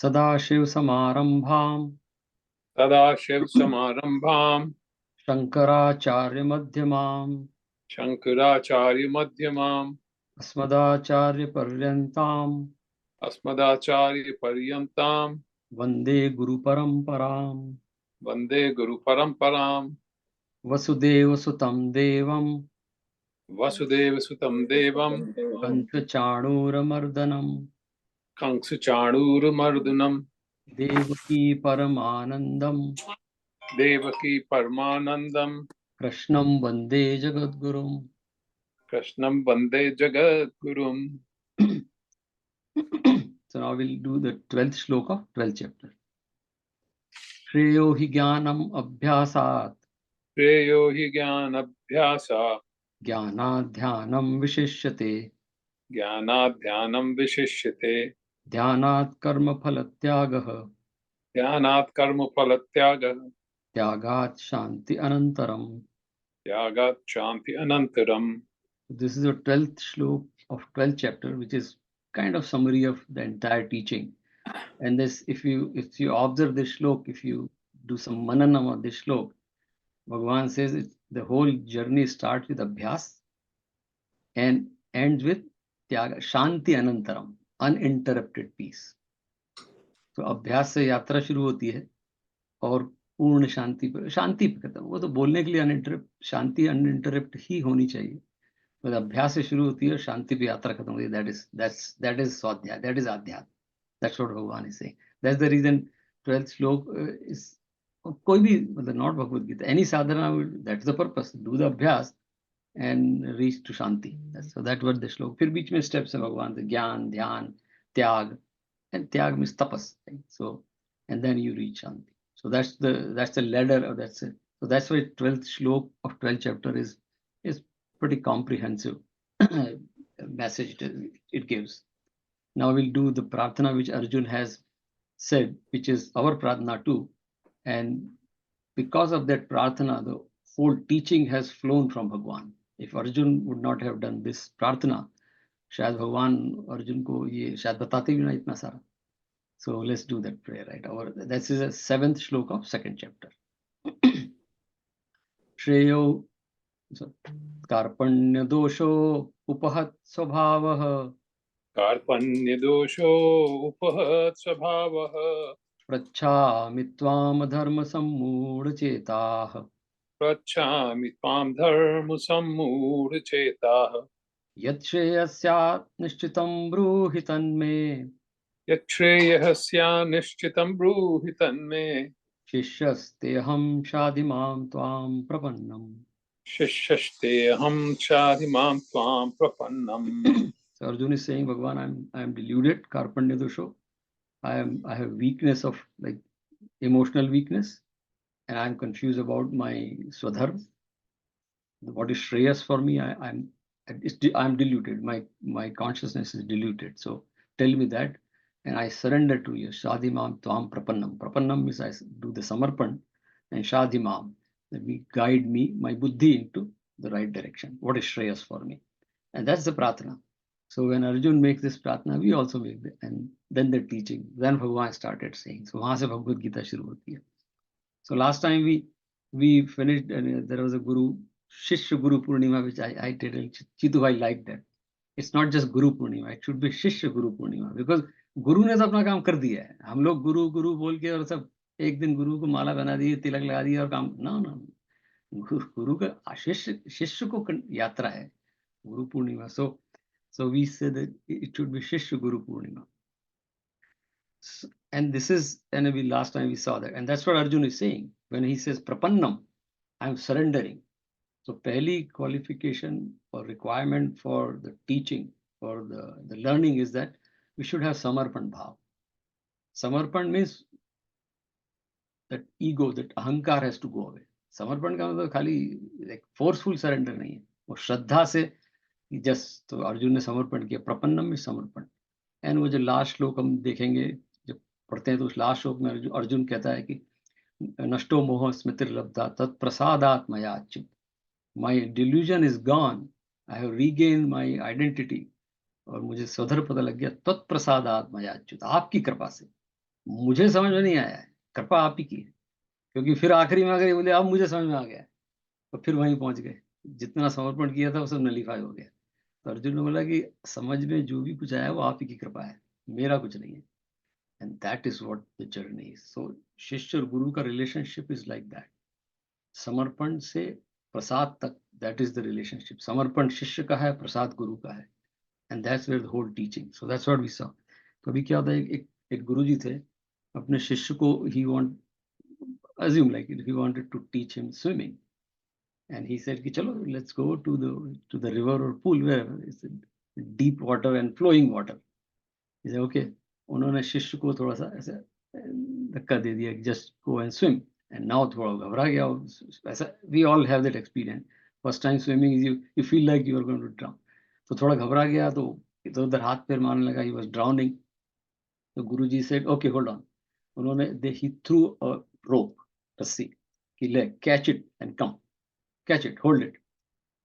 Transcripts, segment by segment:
सदाशिवसमारम्भाम् सदाशिवसमारम्भाम् शङ्कराचार्यमध्यमाम् शङ्कराचार्यमध्यमाम् अस्मदाचार्यपर्यन्ताम् अस्मदाचार्यपर्यन्ताम् वन्दे गुरुपरम्पराम्। वन्दे गुरुपरम्पराम्। वसुदेवसुतं देवम् वसुदेवसुतं देवम् कंसचाणूरमर्दनम् कंसचाणूरमर्दनम् देवकी परमानन्दम् देवकी परमानन्दम् कृष्णं वन्दे जगद्गुरुम्। कृष्णं वन्दे जगद्गुरुम्। So now we'll do the 12th shloka of 12th chapter. श्रेयो हि ज्ञानम् अभ्यासात् श्रेयो हि ज्ञानाभ्यासात् ज्ञानाध्यानं विशिष्यते ज्ञानाध्यानं विशिष्यते ध्यानात् कर्मफलत्यागः ध्यानात् कर्मफलत्यागः त्यागात् शान्ति अनन्तरम्. त्यागात् शान्ति अनन्तरम्। This is the 12th shloka of 12th chapter, which is kind of summary of the entire teaching. And this, if you observe this shloka, if you do some mananam of this shloka, Bhagavan says the whole journey starts with abhyas and ends with tyaga, shanti anantaram, uninterrupted peace. तो अभ्यास से यात्रा शुरू होती है और पूर्ण शांति पर खत्म। वो तो बोलने के लिए अनइंटरप्ट, शांति अनइंटरप्ट ही होनी चाहिए। तो अभ्यास से शुरू होती है और शांति पे यात्रा खत्म होती है। That is swadhyay, that is adhyatma. That's what Bhagwan is saying. That's the reason 12th shloka is, कोई भी मतलब not Bhagavad Gita, any sadhana, that's the purpose, do the abhyas and reach to shanti. So that was the shloka. फिर बीच में स्टेप्स है भगवान से, ज्ञान, ध्यान, त्याग, and tyag means tapas, right? So and then you reach shanti. So that's the ladder, or that's it. So that's why 12th shlok of 12th chapter is pretty comprehensive message it gives. Now we'll do the prarthana which Arjun has said, which is our prarthana too. And because of that prarthana, the whole teaching has flown from Bhagwan. If Arjun would not have done this prarthana, शायद भगवान अर्जुन को ये शायद बताते भी ना इतना सारा। So let's do that prayer, right? This is the 7th shloka of 2nd chapter. Shreyo कार्पण्य दोषो उपहत स्वभावः कार्पण्यदोषो उपहत स्वभावः पृच्छामि त्वां धर्म सम्मूढचेताः पृच्छामि त्वां धर्मसम्मूढचेताः यत् श्रेयस्यात् निश्चितं ब्रूहि तन्मे यच्छ्रेयः स्यात् निश्चितं ब्रूहि तन्मे शिष्यस्तेऽहं शाधिमां त्वां प्रपन्नम्। शिष्यस्तेऽहं शाधिमां त्वां प्रपन्नम्। So Arjuna is saying, Bhagavan, I am deluded, karpanya dosho. I have weakness of like emotional weakness, and I'm confused about my swadharma. What is shreyas for me? I'm deluded. My consciousness is deluded. So tell me that, and I surrender to you. Shadimam tvam prapannam. Prapannam means I do the samarpan, and shadimam, let me guide me, my buddhi, into the right direction. What is shreyas for me? And that's the prarthana. So when Arjun makes this prarthana, we also make it. And then the teaching, then Bhagavan started saying. So वहाँ से भगवद गीता शुरू होती है. So last time we finished, and there was a Guru Shishya Guru Purnima, which I did, and Chitu bhai liked that. It's not just Guru Purnima, it should be Shishya Guru Purnima, because गुरु ने तो अपना काम कर दिया है. हम लोग गुरु गुरु बोल के और सब एक दिन गुरु को माला बना दी, तिलक लगा दिया और काम ना ना, गुरु का शिष्य को यात्रा है Guru Purnima. So we say that it should be Shishya Guru Purnima. And this is, and we last time we saw that, and that's what Arjun is saying when he says Prapannam, I'm surrendering. So pehli qualification or requirement for the teaching, for the learning, is that we should have Samarpan Bhav. Samarpan means that ego, that ahankar has to go away. समर्पण का मतलब खाली like forceful surrender नहीं है, वो श्रद्धा से just, तो अर्जुन ने समर्पण किया, प्रपन्नम में समर्पण। एंड वो जो लास्ट श्लोक हम देखेंगे जब पढ़ते हैं तो उस लास्ट श्लोक में अर्जुन कहता है कि नष्टो मोह स्मृतिर्लब्धा तत्प्रसादात् मया Achyut, my delusion is gone, I have regain my identity, और मुझे स्वधर पता लग गया, तत्प्रसादात् मया अच्युत, आपकी कृपा से। मुझे समझ में नहीं आया है, कृपा आप ही की है, क्योंकि फिर आखिरी में अगर ये बोले अब मुझे समझ में आ गया, तो फिर वहीं पहुंच गए, जितना समर्पण किया था वो सब नलीफाई हो गया। तो अर्जुन ने बोला कि समझ में जो भी कुछ आया वो आप ही की कृपा है, मेरा कुछ नहीं है। And that is what the journey is. So शिष्य और गुरु का रिलेशनशिप इज लाइक दैट, समर्पण से प्रसाद तक, दैट इज द रिलेशनशिप। समर्पण शिष्य का है, प्रसाद गुरु का है, and that's where the whole teaching. So that's what we saw. तो अभी क्या होता है, एक गुरु जी थे, अपने शिष्य को he want assume like he wanted to teach him swimming, and he said कि चलो let's go to the river or pool, wherever it's deep water and flowing water. He said okay. उन्होंने शिष्य को थोड़ा सा ऐसे धक्का दे दिया, just go and swim, and now थोड़ा घबरा गया ऐसा। we all have that experience, first time swimming is you feel like you are going to drown, तो थोड़ा घबरा गया, तो इधर उधर हाथ पैर मारने लगा, he was drowning. तो गुरु जी said okay hold on. उन्होंने he threw a rope, रस्सी कि ले, catch it and come, catch it, hold it.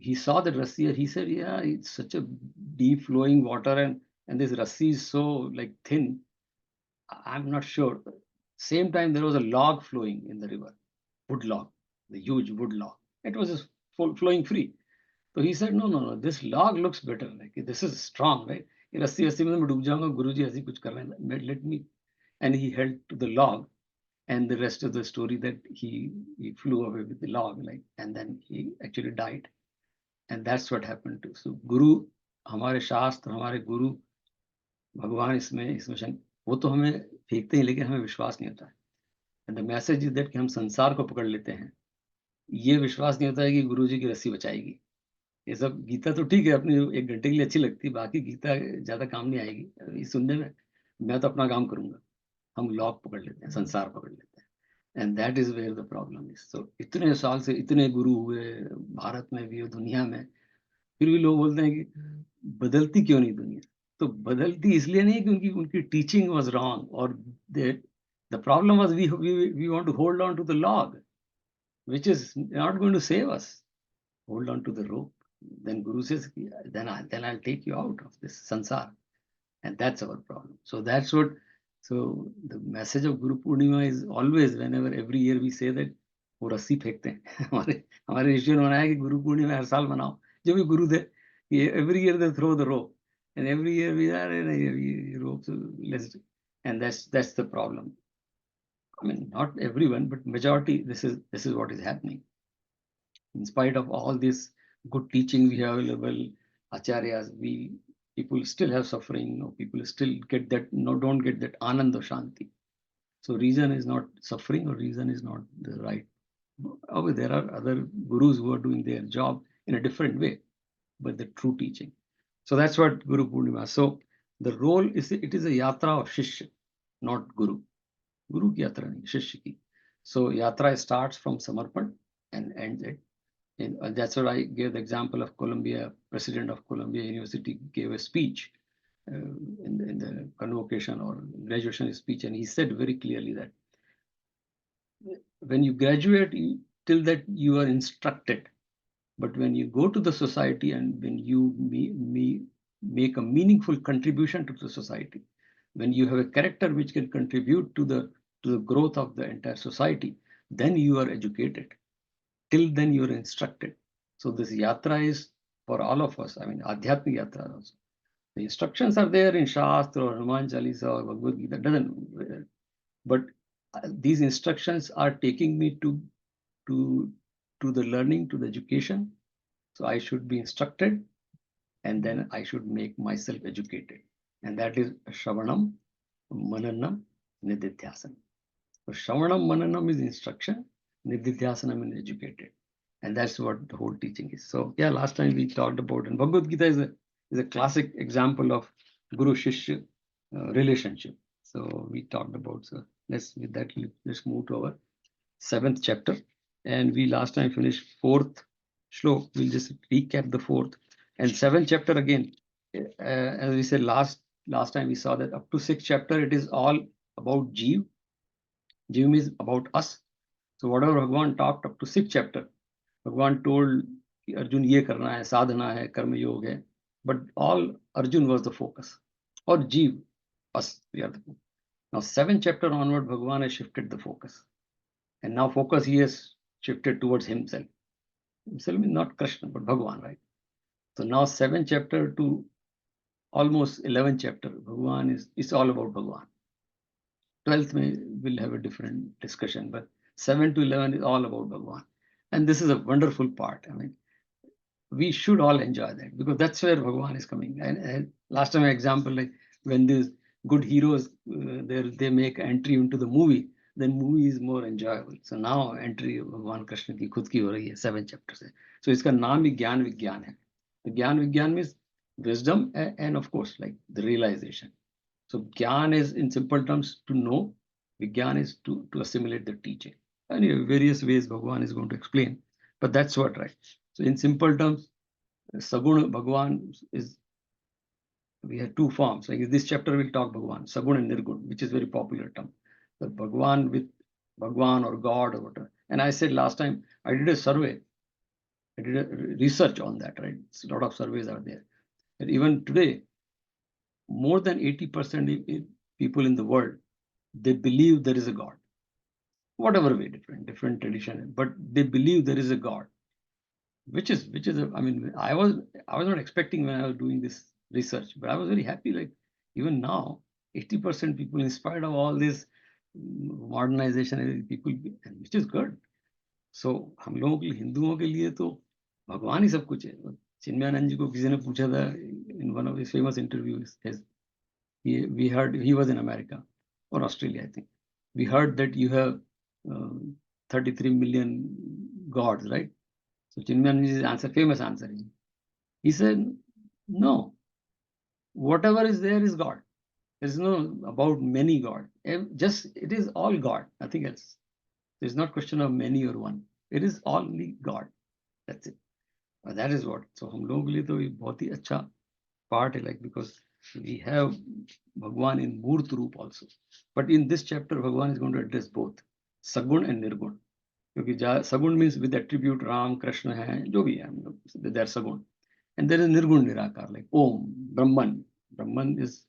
He saw the rassi and he said, yeah, it's such a deep flowing water, and this rassi is so like thin, I'm not sure. Same time there was a log flowing in the river, wood log, the huge wood log, it was just flowing free. So he said, no, this log looks better, like this is strong, right? ये रस्सी में मैं डूब जाऊंगा, गुरुजी ऐसी कुछ कर रहे हैं, let me. And he held to the log, and the rest of the story that he flew away with the log, like, and then he actually died. And that's what happened to. So गुरु, हमारे शास्त्र, हमारे गुरु, भगवान इसमें वो तो हमें फेंकते हैं, लेकिन हमें विश्वास नहीं होता है। And the message is that कि हम संसार को पकड़ लेते हैं, ये विश्वास नहीं होता है कि गुरु जी की रस्सी बचाएगी। ये सब गीता तो ठीक है, अपनी 1 घंटे के लिए अच्छी लगती है, बाकी गीता ज्यादा काम नहीं आएगी इस सुनने में। मैं तो अपना काम करूंगा, हम लॉक पकड़ लेते हैं, संसार पकड़ लेते हैं, and that is where the problem is. So इतने साल से इतने गुरु हुए भारत में भी और दुनिया में, फिर भी लोग बोलते हैं कि बदलती क्यों नहीं दुनिया। तो बदलती इसलिए नहीं कि उनकी उनकी टीचिंग वाज रॉन्ग, और the problem was we want to hold on to the log which is not going to save us, hold on to the rope. Then guru says then I'll take you out of this sansar, and that's our problem. So that's what, so the message of Guru Purnima is always, whenever every year we say that, वो रस्सी फेंकते हैं हमारे हमारे ऋषियों ने बनाया कि गुरु पूर्णिमा हर साल मनाओ, जो भी गुरु थे, ये every year they throw the rope, and every year we are rope, so let's, and that's the problem. I mean, not everyone, but majority, this is what is happening. In spite of all this good teaching we have available, acharyas, people still have suffering, or people still get that, don't get that ananda shanti. So reason is not suffering, or reason is not the right. Okay, there are other gurus who are doing their job in a different way, but the true teaching. So that's what Guru Purnima. So the role is, it is a yatra of Shishya, not Guru. Guru ki yatra nahi, Shishya ki. So yatra starts from Samarpan and ends at, and that's what I gave the example of Columbia. President of Columbia University gave a speech in the convocation or graduation speech, and he said very clearly that when you graduate, till that you are instructed, but when you go to the society and when you make a meaningful contribution to the society, when you have a character which can contribute to the growth of the entire society, then you are educated. Till then you are instructed. So this yatra is for all of us. I mean, Adhyatmik yatra also. The instructions are there in Shastra or Hanuman Chalisa or Bhagavad Gita, doesn't, but these instructions are taking me to the learning, to the education. So I should be instructed, and then I should make myself educated. And that is Shravanam, Mananam, Nididhyasanam. So Shravanam, Mananam is instruction, Nididhyasanam is educated. And that's what the whole teaching is. So yeah, last time we talked about, and Bhagavad Gita is a classic example of Guru Shishya relationship. So we talked about, so let's move to our 7th chapter, and we last time finished 4th shlok. We'll just recap the 4th and 7th chapter again. As we said last time, we saw that up to 6th chapter it is all about Jeev. Jeev is about us. So whatever Bhagwan talked up to 6th chapter, Bhagwan told Arjun ye karna hai, sadhana hai, karma yoga hai, but all Arjun was the focus, or Jeev, us, we are the focus. Now 7th chapter onward, Bhagwan has shifted the focus, and now focus he has shifted towards himself. Himself means not Krishna, but Bhagwan, right? So now 7th chapter to almost 11th chapter, Bhagwan is all about Bhagwan. 12th will have a different discussion, but 7 to 11 is all about Bhagwan. And this is a wonderful part. I mean, we should all enjoy that, because that's where Bhagwan is coming. And last time example, like when these good heroes, they make entry into the movie, then movie is more enjoyable. So now entry Bhagwan Krishna ki khud ki ho rahi hai 7 chapters hai. So iska naam hi Gyan Vigyan hai. The Gyan Vigyan means wisdom and of course like the realization. So Gyan is in simple terms to know, Vigyan is to assimilate the teaching. And various ways Bhagwan is going to explain, but that's what, right? So in simple terms, Sagun Bhagwan is, we have two forms. Like in this chapter, we'll talk Bhagwan, Sagun and Nirgun, which is very popular term. The Bhagwan with Bhagwan or God or whatever. And I said last time, I did a survey. I did a research on that, right? A lot of surveys are there. And even today, more than 80% people in the world, they believe there is a God. Whatever way, different tradition, but they believe there is a God. Which is I mean, I was not expecting when I was doing this research, but I was very happy. Like even now, 80% people, in spite of all this modernization, people, which is good. So हम लोगों के लिए, हिंदुओं के लिए तो भगवान ही सब कुछ है. चिन्मयानंद जी को किसी ने पूछा था in one of his famous interviews, we heard he was in America or Australia, I think. We heard that you have 33 million gods, right? So Chinmayananda's answer, famous answer, he said, no, whatever is there is God. There's no about many God. Just it is all God, nothing else. There's not question of many or one. It is only God. That's it. That is what. So हम लोगों के लिए तो ये बहुत ही अच्छा part है, like because we have Bhagwan in Murt Roop also. But in this chapter, Bhagwan is going to address both Sagun and Nirgun. क्योंकि सगुण means with attribute Ram Krishna है, जो भी है, देयर सगुण. And there is nirgun nirakar, like Om Brahman is,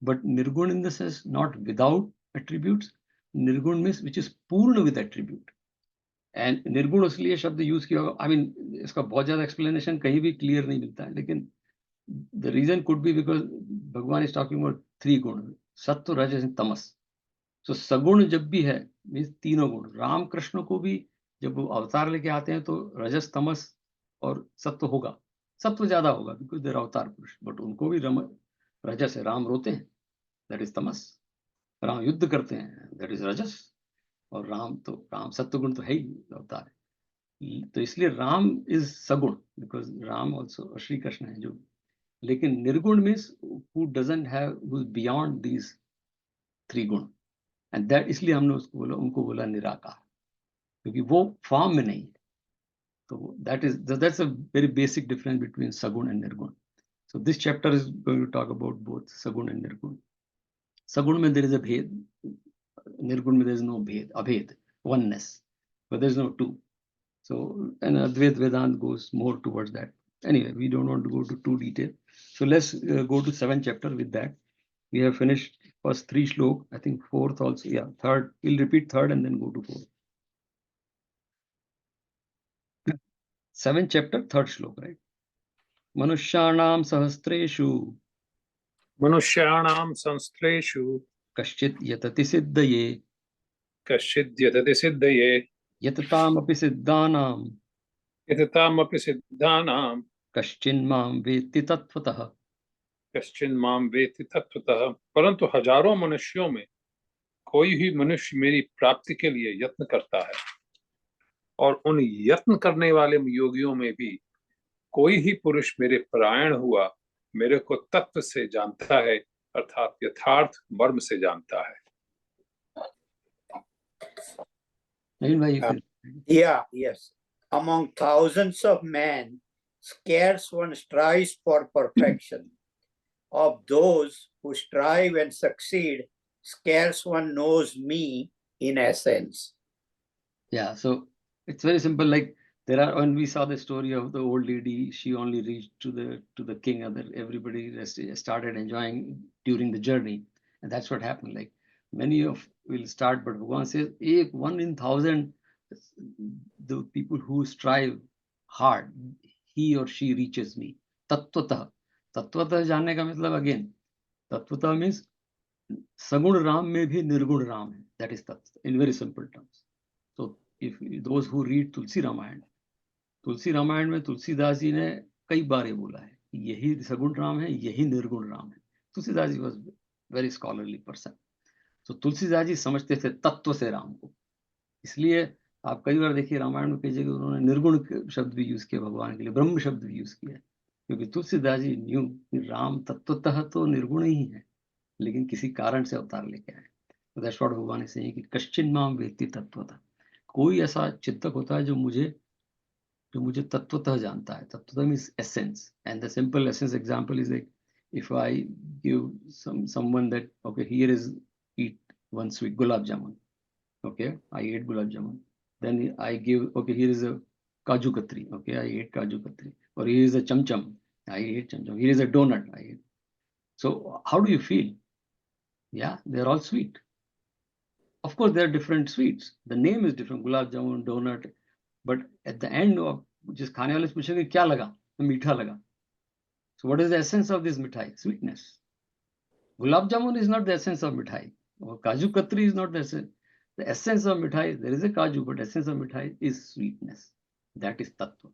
but nirgun in the sense not without attributes. Nirgun means which is purna with attribute. And nirgun इसलिए शब्द use किया, आई मीन इसका बहुत ज्यादा एक्सप्लेनेशन कहीं भी क्लियर नहीं मिलता है, लेकिन the reason could be because Bhagwan is talking about 3 guna, सत्व रजस तमस. तो सगुण जब भी है मीन्स तीनों गुण. राम कृष्ण को भी जब वो अवतार लेके आते हैं तो रजस तमस और सत्व होगा. सत्व ज्यादा होगा बिकॉज देर अवतार पुरुष, बट उनको भी रजस है. राम रोते हैं, दैट इज तमस. राम युद्ध करते हैं, दैट इज रजस. और राम सत्व गुण तो है ही, अवतार है. तो इसलिए राम इज सगुण बिकॉज राम ऑल्सो श्री कृष्ण है जो. लेकिन निर्गुण means who doesn't have, who is beyond these 3 गुण. एंड दैट, इसलिए हमने उसको बोला, उनको बोला निराकार, क्योंकि वो फॉर्म में नहीं है. तो that's a very basic difference between saguna and nirguna. So this chapter is going to talk about both saguna and nirguna. सगुण में देयर इज अ भेद, निर्गुण में देयर इज नो भेद, अभेद, oneness, but there is no two. So and Advait Vedant goes more towards that. Anyway, we don't want to go to too detail. So let's go to 7th chapter. With that, we have finished first 3 shlok. I think 4th also. Yeah, 3rd. We'll repeat 3rd and then go to 4th. 7th chapter, 3rd shlok, right? Manushanam sahasreshu मनुष्याणां संस्लेषु kaschit yatati siddhaye कश्चिद्यतति सिद्धये yatataamapi siddhanam यततामपि सिद्धानां kaschinmam vetti tattvataha. कश्चिन्मां वेत्ति तत्त्वतः. परंतु हजारों मनुष्यों में कोई ही मनुष्य मेरी प्राप्ति के लिए यत्न करता है, और उन यत्न करने वाले योगियों में भी कोई ही पुरुष मेरे परायण हुआ मेरे को तत्व से जानता है, अर्थात यथार्थ मर्म से जानता है. Naveen bhai, you can. Yeah, yes. Among thousands of men, scarce one strives for perfection. Of those who strive and succeed, scarce one knows me in essence. Yeah, so it's very simple. Like there are, when we saw the story of the old lady, she only reached to the king, and then everybody started enjoying during the journey, and that's what happened. Like many of will start, but Bhagavan says, one in thousand, the people who strive hard, he or she reaches me. Tattvata. Tattvata जानने का मतलब again, Tattvata means सगुण राम में भी निर्गुण राम है. That is Tattva in very simple terms. So if those who read तुलसी रामायण में तुलसीदास जी ने कई बार ये बोला है, यही सगुण राम है, यही निर्गुण राम है. Tulsidas ji was very scholarly person. तो तुलसीदास जी समझते थे तत्व से राम को. इसलिए आप कई बार देखिए रामायण में कई जगह उन्होंने निर्गुण शब्द भी यूज किया भगवान के लिए, ब्रह्म शब्द भी यूज किया, क्योंकि तुलसीदास जी न्यू राम तत्वतः तो निर्गुण ही है, लेकिन किसी कारण से अवतार लेके आए. तो दैट्स व्हाट भगवान से कि कश्चिन माम वेत्ति तत्वतः. कोई ऐसा चिंतक होता है जो मुझे तत्वतः जानता है. तत्वतः means essence, and the simple essence example is like if I give someone that okay, here is eat one sweet gulab jamun. Okay, I ate gulab jamun. Then I give, okay, here is a kaju katri. Okay, I ate kaju katri. Or here is a cham cham. I ate cham cham. Here is a donut. I ate. So how do you feel? Yeah, they're all sweet. Of course, there are different sweets. The name is different, gulab jamun, donut. But at the end of जिस खाने वाले से पूछेंगे क्या लगा, तो मीठा लगा. So what is the essence of this mithai? Sweetness. Gulab jamun is not the essence of mithai. Or kaju katri is not the essence. The essence of mithai, there is a kaju, but essence of mithai is sweetness. That is tattva.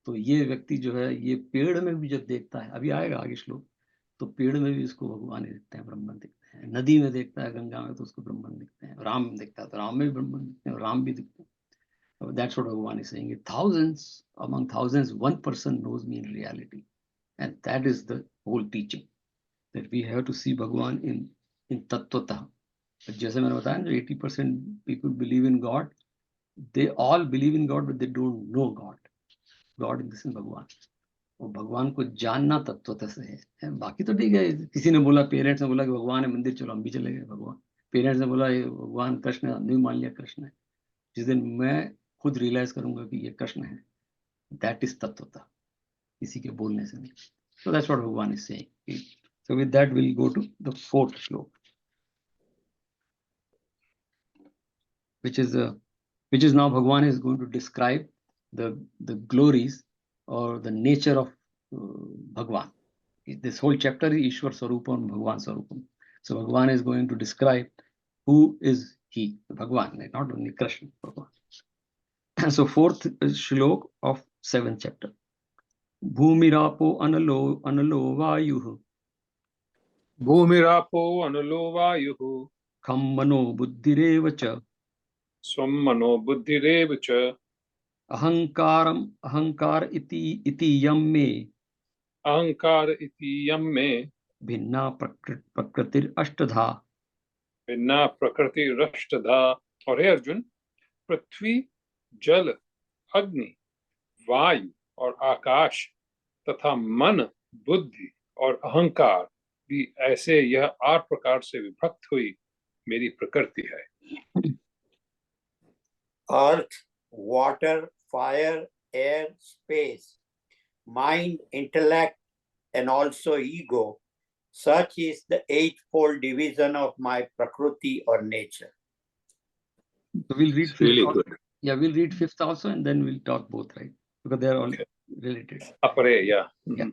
तो ये व्यक्ति जो है, ये पेड़ में भी जब देखता है, अभी आएगा आगे श्लोक, तो पेड़ में भी उसको भगवान ही दिखते हैं, ब्रह्मन दिखते हैं. नदी में देखता है, गंगा में, तो उसको ब्रह्मन दिखते हैं. राम दिखता है तो राम में भी ब्रह्मन दिखते हैं, राम भी दिखते हैं. That's what Bhagavan is saying. Thousands, among thousands, one person knows me in reality. And that is the whole teaching. That we have to see Bhagavan in Tattvata. जैसे मैंने बताया, 80% people believe in God. They all believe in God, but they don't know God. God in this in Bhagavan. और भगवान को जानना तत्वतः से है. बाकी तो ठीक है, किसी ने बोला, पेरेंट्स ने बोला कि भगवान है, मंदिर चलो, हम भी चले गए. भगवान, पेरेंट्स ने बोला भगवान कृष्ण है, हमने भी मान लिया कृष्ण है. जिस दिन मैं खुद रियलाइज करूंगा कि ये कृष्ण है, दैट इज तत्वता, किसी के बोलने से नहीं. So that's what Bhagwan is saying. So with that will go to the fourth shloka, which is now Bhagwan is going to describe the glories or the nature of Bhagwan. This whole chapter is Ishwar Swarupam, Bhagwan Swarupam. So Bhagwan is going to describe who is he, Bhagwan, not only Krishna, Bhagwan. So fourth shlok of 7th chapter. Bhumirapo analo vayuh. भूमिरापो अनलो वायुः Kham mano buddhirev cha. स्वं मनो बुद्धिरेव च. Ahankar iti yam me. अहंकार इति यम में Bhinna prakritir ashtadha. भिन्ना प्रकृति रष्टधा. और हे अर्जुन, पृथ्वी, जल, अग्नि, वायु और आकाश तथा मन, बुद्धि और अहंकार भी ऐसे यह 8 प्रकार से विभक्त हुई मेरी प्रकृति है. Earth, water, fire, air, space, mind, intellect, and also ego. Such is the eightfold division of my prakriti or nature. So we'll read fifth. Really also. good. Yeah, we'll read fifth also, and then we'll talk both, right? Because they are all Okay. related. अपरे, yeah. Yeah.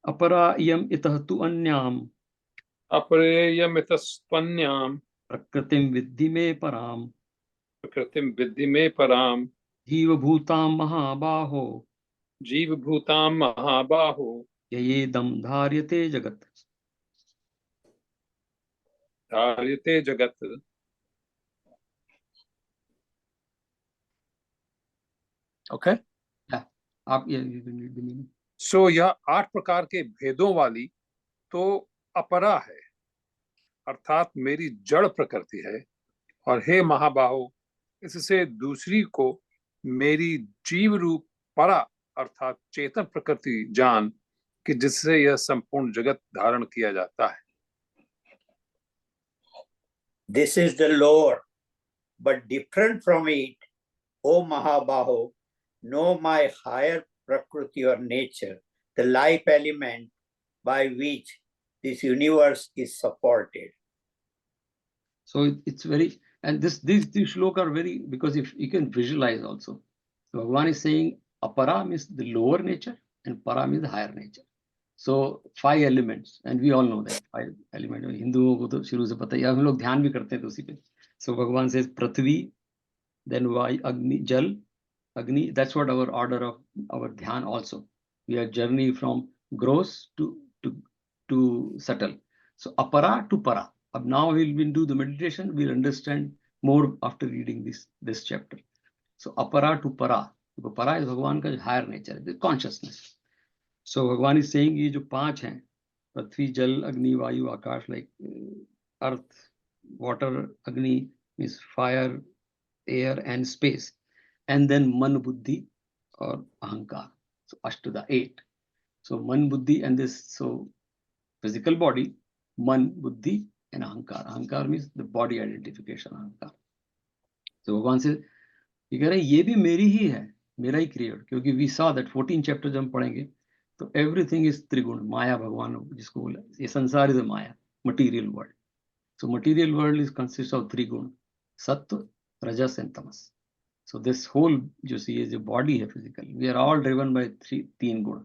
Apara iyam itah tu anyam. अपरेयमितस्त्वन्याम् Prakritim viddhi me param. प्रकृतिं विद्धि मे पराम्. Jiva bhutam mahabaho. जीवभूतां महाबाहो. Yayedam dharyate jagat. धार्यते जगत. Okay. Yeah. आप ये read the meaning. सो यह 8 प्रकार के भेदों वाली तो अपरा है, अर्थात मेरी जड़ प्रकृति है. और हे महाबाहो, इससे दूसरी को मेरी जीव रूप परा अर्थात चेतन प्रकृति जान कि जिससे यह संपूर्ण जगत धारण किया जाता है. This is the lower, but different from it, O Mahabaho, know my higher prakriti or nature, the life element by which this universe is supported. So it's very, and these shlok are very, because if you can visualize also. So Bhagavan is saying apara means the lower nature and para means the higher nature. So 5 elements, and we all know that 5 elements. हिंदुओं को तो शुरू से पता ही है, हम लोग ध्यान भी करते हैं तो उसी पे. So Bhagavan says Prithvi, then Vayu, Agni, Jal, Agni. That's what our order of our dhyan also. We are journey from gross to subtle. So apara to para. Now we'll do the meditation. We'll understand more after reading this chapter. So apara to para. So para is Bhagavan ka higher nature, the consciousness. So Bhagavan is saying ये जो 5 हैं, Prithvi, Jal, Agni, Vayu, Akash, like earth, water, Agni is fire, air and space, and then Man, Buddhi or Ahankar. So Ashtada, 8. So Man, Buddhi and this, so physical body, Man, Buddhi and Ahankar. Ahankar means the body identification, Ahankar. So Bhagavan says, ये कह रहे हैं ये भी मेरी ही है, मेरा ही create, क्योंकि we saw that 14 chapter जब हम पढ़ेंगे तो everything is त्रिगुण, माया भगवान जिसको बोला, ये संसार is a Maya, material world. So material world is consists of 3 guna, सत्व, रजस and tamas. So this whole जो सी ये जो body है physical, we are all driven by 3 गुण.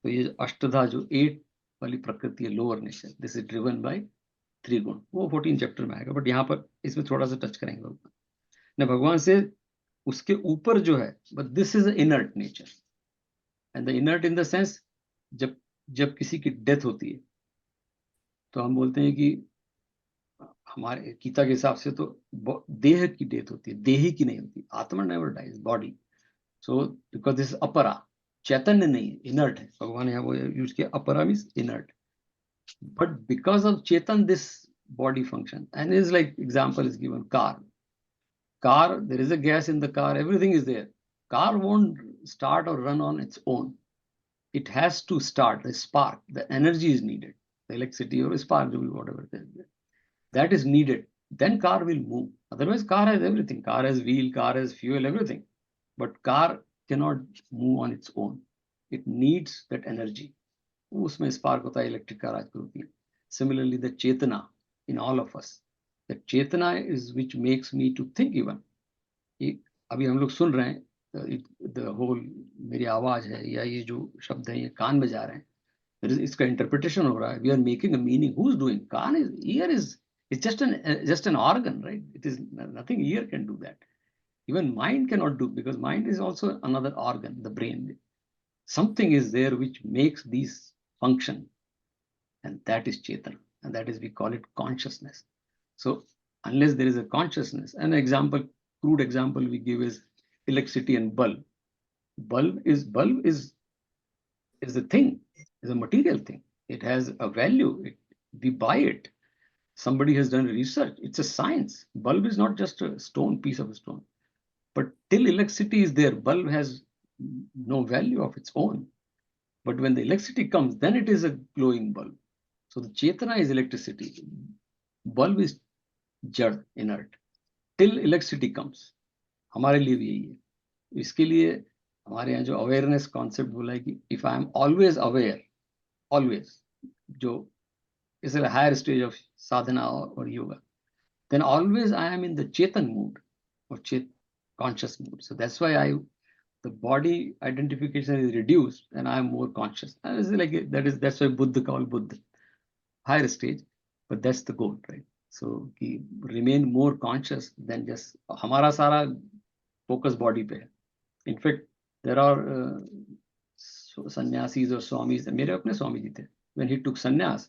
तो ये अष्टधा जो 8 वाली प्रकृति है, lower nature, this is driven by 3 गुण. वो 14 chapter में आएगा, बट यहाँ पर इसमें थोड़ा सा टच करेंगे ना. भगवान से उसके ऊपर जो है, but this is an inert nature, and the inert in the sense जब किसी की डेथ होती है तो हम बोलते हैं कि हमारे गीता के हिसाब से तो देह की डेथ होती है, देही की नहीं होती. Atma never dies, body. So because this apara, चैतन्य नहीं है, इनर्ट है. भगवान यहाँ वो यूज किया, अपरा means inert. But because of Chetan this body function, and is like example is given, car, there is a gas in the car, everything is there. Car won't start or run on its own. It has to start, the spark, the energy is needed, the electricity or spark, whatever it is, that is needed. Then car will move. Otherwise, car has everything. Car has wheel, car has fuel, everything. But car cannot move on its own. It needs that energy. उसमें spark होता है, electric car आजकल होती है. Similarly, the chetana in all of us. The chetana is which makes me to think even. अभी हम लोग सुन रहे हैं, the whole मेरी आवाज है या ये जो शब्द है ये कान में जा रहे हैं, इसका इंटरप्रिटेशन हो रहा है. We are making a meaning. Who's doing? Can't is, ear is, it's just an organ, right? It is nothing. Ear can do that. Even mind cannot do, because mind is also another organ, the brain. Something is there which makes these function, and that is Chetana, and that is, we call it consciousness. So unless there is a consciousness, an example, crude example we give is electricity and bulb. Bulb is a thing, is a material thing. It has a value. We buy it. Somebody has done research. It's a science. Bulb is not just a stone, piece of a stone. But till electricity is there, bulb has no value of its own. But when the electricity comes, then it is a glowing bulb. So the Chetana is electricity. Bulb is jad, inert. Till electricity comes. हमारे लिए भी यही है. इसके लिए हमारे यहाँ जो अवेयरनेस कॉन्सेप्ट बोला है कि if I am always aware, always, जो is a higher stage of sadhana or yoga, then always I am in the chetan mood or conscious mood. So that's why the body identification is reduced and I am more conscious. And it's like that's why Buddha called Buddha higher stage, but that's the goal, right? So remain more conscious than just हमारा सारा focus body पे है. In fact, there are sannyasis or swamis. मेरे अपने स्वामी जी थे. When he took sannyas,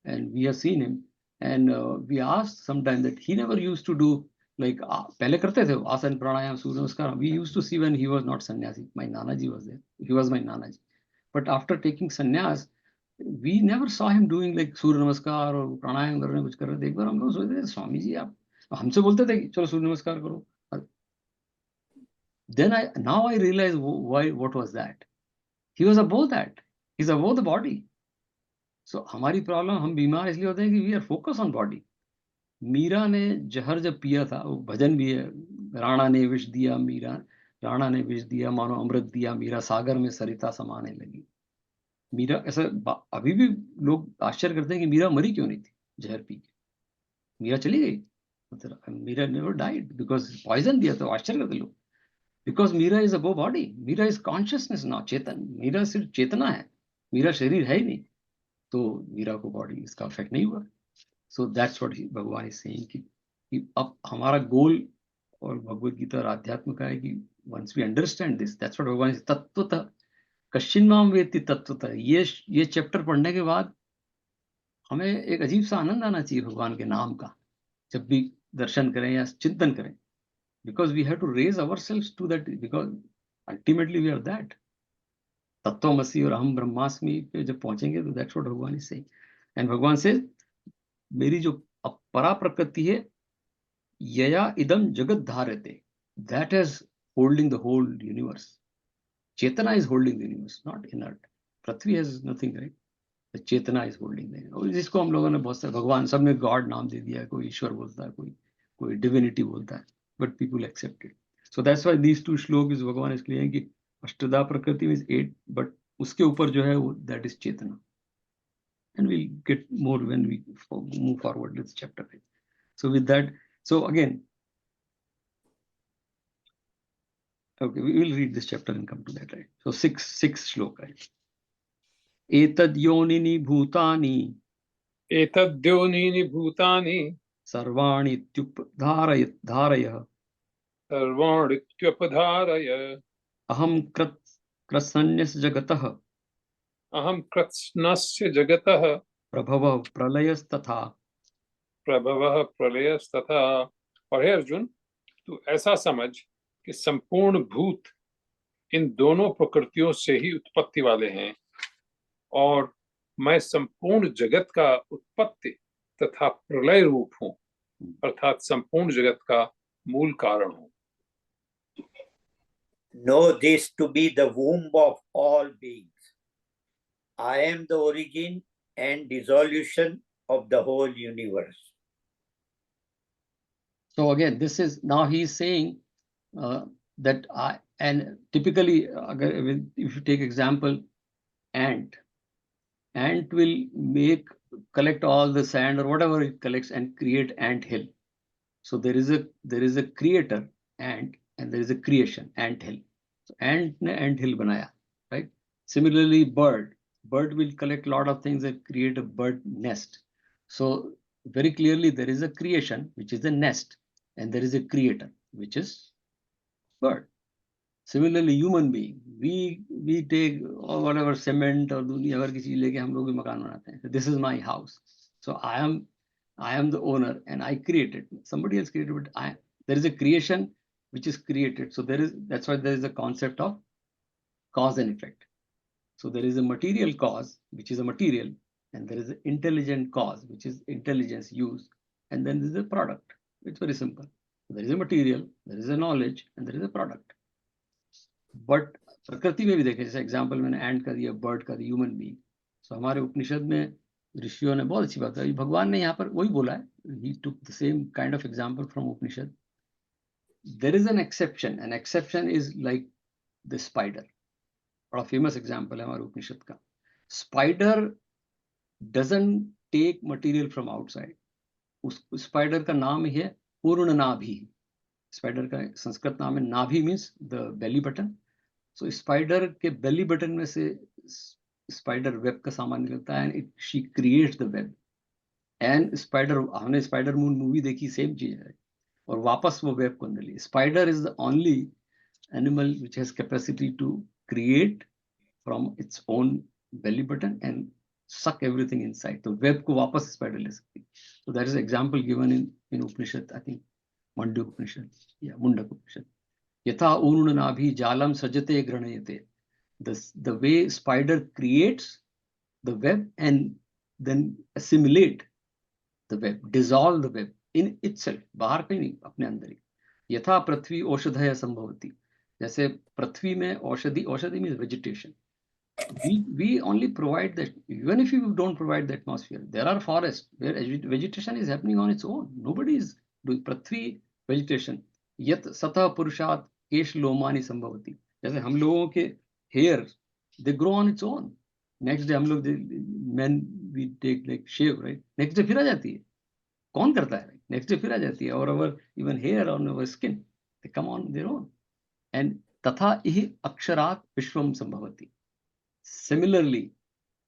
and we have seen him, and we asked sometime that he never used to do like पहले करते थे आसन प्राणायाम सूर्य नमस्कार. We used to see when he was not sannyasi. My Nanaji was there. He was my Nanaji. But after taking sannyas, we never saw him doing like सूर्य नमस्कार और प्राणायाम कर रहे हैं, कुछ कर रहे थे. एक बार हम लोग सोचते थे स्वामी जी आप हमसे बोलते थे कि चलो सूर्य नमस्कार करो. Then now I realize why, what was that? He was above that. He's above the body. So हमारी प्रॉब्लम, हम बीमार इसलिए होते हैं कि we are focus on body. Meera ने जहर जब पिया था, वो भजन भी है, राणा ने विष दिया मीरा, राणा ने विष दिया मानो अमृत दिया मीरा, सागर में सरिता समाने लगी. मीरा ऐसा अभी भी लोग आश्चर्य करते हैं कि मीरा मरी क्यों नहीं थी जहर पी के. मीरा चली गई, मतलब Meera never died because poison दिया, तो आश्चर्य करते लोग. Because Meera is above body, Meera is consciousness ना, चेतन. मीरा सिर्फ चेतना है, मीरा शरीर है ही नहीं, तो मीरा को बॉडी इसका अफेक्ट नहीं हुआ. सो that's what Bhagwan is saying कि अब हमारा गोल और भगवत गीता और आध्यात्म का है कि once we understand this, that's what Bhagwan is तत्वतः कश्चिन माम वेत्ति तत्वतः. ये चैप्टर पढ़ने के बाद हमें एक अजीब सा आनंद आना चाहिए भगवान के नाम का, जब भी दर्शन करें या चिंतन करें. Because we have to raise ourselves to that, because ultimately we are that. तत्वमसि और अहम ब्रह्मास्मि पे जब पहुंचेंगे तो that's what भगवान is saying. And भगवान से मेरी जो परा प्रकृति है, यया इदम जगत धारते, that is holding the whole universe. Chetana is holding the universe, not inert. Prithvi has nothing, right? The Chetna is holding the universe. जिसको हम लोगों ने बहुत सारे भगवान, सब में गॉड नाम दे दिया, कोई ईश्वर बोलता है, कोई डिविनिटी बोलता है, but people accept it. So that's why these two श्लोक is भगवान इसलिए हैं कि अष्टधा प्रकृति means 8, but उसके ऊपर जो है वो that is Chetna. And we'll get more when we move forward with chapter 8. So with that, so again, okay, we will read this chapter and come to that, right? So six श्लोक, right? एतद् योनिनि भूतानि एतद्योनीनि भूतानि सर्वाणि धारयः सर्वाणित्युपधारय अहं कृत्स्नस्य जगतः अहं कृत्स्नस्य जगतः प्रभवः प्रलयस्तथा. प्रभवः प्रलयस्तथा. और हे अर्जुन, तू ऐसा समझ कि संपूर्ण भूत इन दोनों प्रकृतियों से ही उत्पत्ति वाले हैं, और मैं संपूर्ण जगत का उत्पत्ति तथा प्रलय रूप हूं, अर्थात संपूर्ण जगत का मूल कारण हूं. Know this to be the womb of all beings. I am the origin and dissolution of the whole universe. So again, this is, now he is saying that and typically if you take example, ant will collect all the sand or whatever it collects and create ant hill. So there is a creator ant and there is a creation, ant hill. So ant ne ant hill banaya, right? Similarly, bird will collect a lot of things and create a bird nest. So very clearly there is a creation, which is the nest, and there is a creator, which is bird. Similarly, human being, we take whatever cement or दुनिया भर की चीज लेके हम लोग भी मकान बनाते हैं. This is my house. So I am the owner and I created. Somebody else created, but there is a creation which is created. So that's why there is a concept of cause and effect. So there is a material cause, which is a material, and there is an intelligent cause, which is intelligence used, and then there is a product. It's very simple. There is a material, there is a knowledge, and there is a product. But प्रकृति में भी देखें, जैसे example मैंने एंट का दिया, bird का दिया, ह्यूमन बीइंग. सो हमारे उपनिषद में ऋषियों ने बहुत अच्छी बात है, भगवान ने यहाँ पर वही बोला है. He took the same kind of example from Upanishad. There is an exception is like the spider. बड़ा फेमस एग्जाम्पल है हमारे उपनिषद का. Spider doesn't take material from outside. उस स्पाइडर का नाम है पूर्ण नाभि. स्पाइडर का संस्कृत नाम है नाभि, means the belly button. So spider के बेली बटन में से स्पाइडर वेब का सामान निकलता है, and she creates the web. And spider, हमने स्पाइडर मून मूवी देखी, सेम चीज है, और वापस वो वेब को अंदर ली. Spider is the only animal which has capacity to create from its own belly button and suck everything inside. तो वेब को वापस स्पाइडर ले सकती. So that is example given in Upanishad, I think Manduk Upanishad, Mundak Upanishad. Yatha uruna nabhi jalam sajate granayate. The way spider creates the web and then assimilate the web, dissolve the web in itself, बाहर कहीं नहीं, अपने अंदर ही. यथा पृथ्वी औषधय संभवती. जैसे पृथ्वी में औषधि means vegetation. We only provide that. Even if you don't provide the atmosphere, there are forests where vegetation is happening on its own. Nobody is doing prithvi vegetation. Yat satah purushat kesh lomani sambhavati. जैसे हम लोगों के hair, they grow on its own. Next day हम लोग men we take like shave, right? Next day फिर आ जाती है. कौन करता है? Next day फिर आ जाती है. और our even hair on our skin, they come on their own. And तथा इहि अक्षरात् विश्वम संभवति. Similarly,